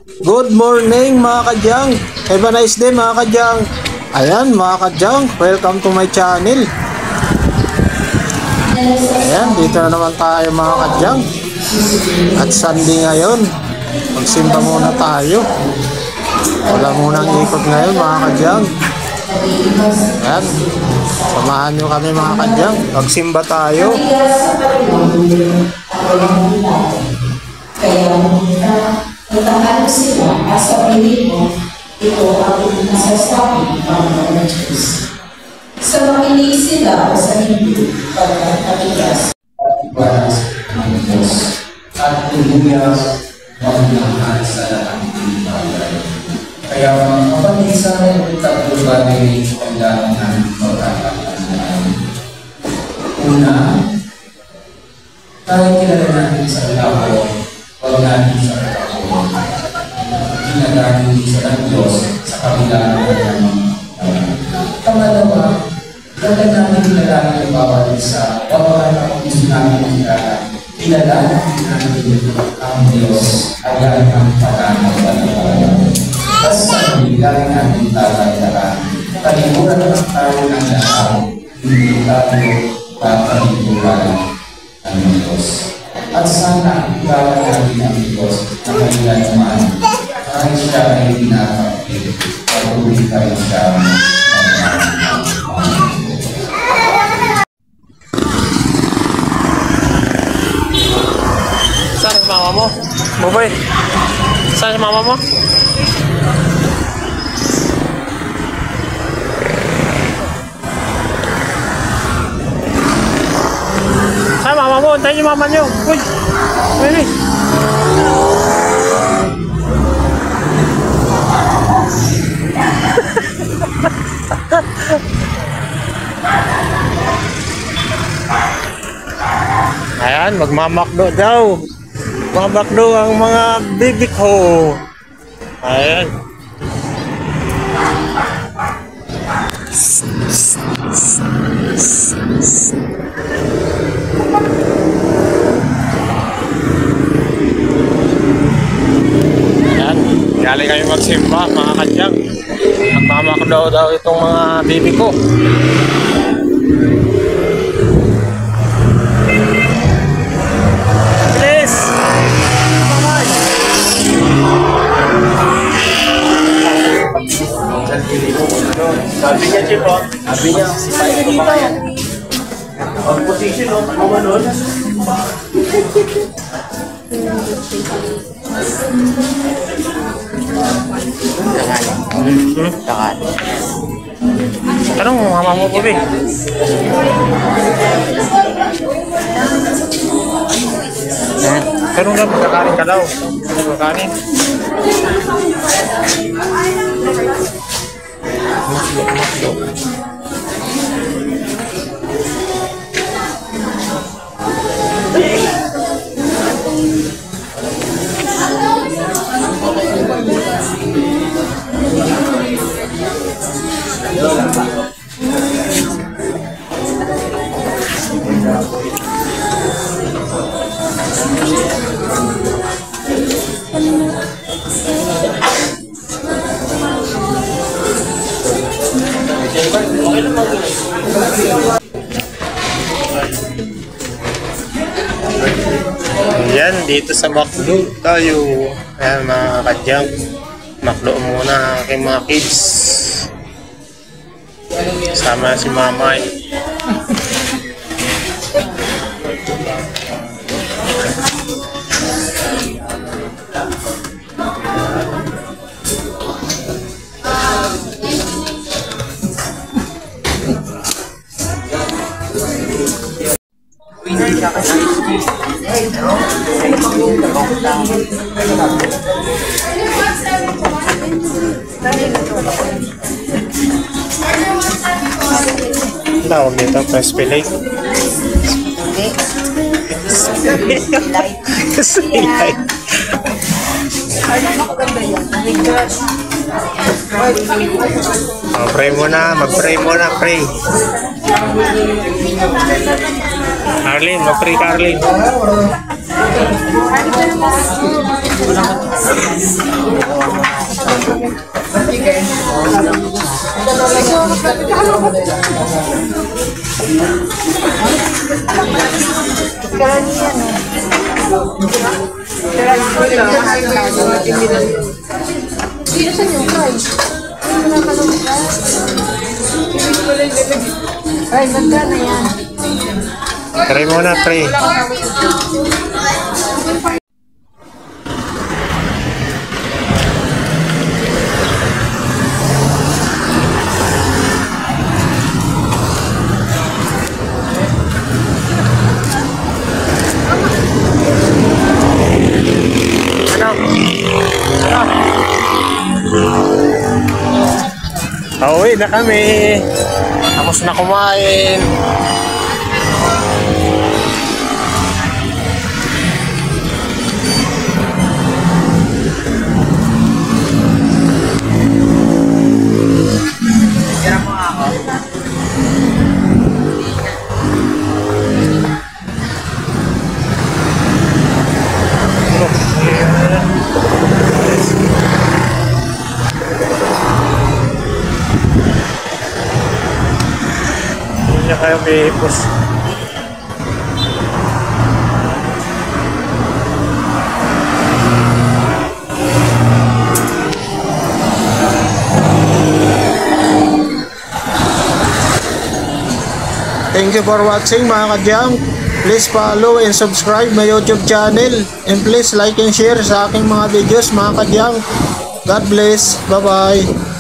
Good morning mga kadyang. Have a nice day mga kadyang. Ayan mga kadyang, welcome to my channel. Ayan, dito na naman tayo mga kadyang. At Sunday ngayon, magsimba muna tayo. Wala munang ikot ngayon mga kadyang. Ayan, samahan nyo kami mga kadyang. Magsimba tayo. Kaya natahalo sila sa piling mo, ito ang nasasabi ng mga Diyos. Sa makinig sila o sa hindi, pagkakatigas. Balas ng Diyos at tumuyas magmahal sa lahat ng bagay. Kaya mga kapatid sa akin, tatlo bagay kailangan namin magkakatandaan. Una, kahit kilala natin sa labo, huwag natin sa katapon. Ginagaling siya ng Diyos sa kabila ng kanyang pangalawa, dapat natin kilala ng bawat isa. Huwag natin gusto namin kilala natin ang Diyos ay ang pagkakapalapalan. Tapos sa kabila natin tatandaan, kalimutan ng tayo ng lahat, hindi tayo papaliguran ng Diyos. At sana kilala natin ang Diyos na kanila naman kahit siya ay pinapakit at ulit kayo siya Saan sa mama mo? Bubay? Saan sa mama mo? Saan mama mo? Antayin yung mama niyo. Uy! Uy! Ayan, magmamakdo daw. Magmamakdo ang mga bibig ko. Ayan. Ayan, galing kami magsimba mga kadyang. Magmamakdo daw itong mga bibig ko. Sabi niya, Chip, sabi niya, sipahin ko pa kaya. Ang position, kumanon. Takali. Tanong mo, mama mo po, Bing. Tanong na, magkakanin ka daw. Magkakanin. Ayan, dito sa McDo tayo. Ayan mga kadyang, McDo muna ang aking mga kids. Sama si mama. Tawag dito, press play. Light. Pray muna, mag-pray muna, pray. Carlin, mag-pray Carlin. Ay, magkano yan? Try muna, try. Pauwi na kami. Tapos na kumain. Hindi niya kayo bihipos. Thank you for watching mga kadyang. Please follow and subscribe my YouTube channel. And please like and share sa aking mga videos mga kadyang. God bless. Bye bye.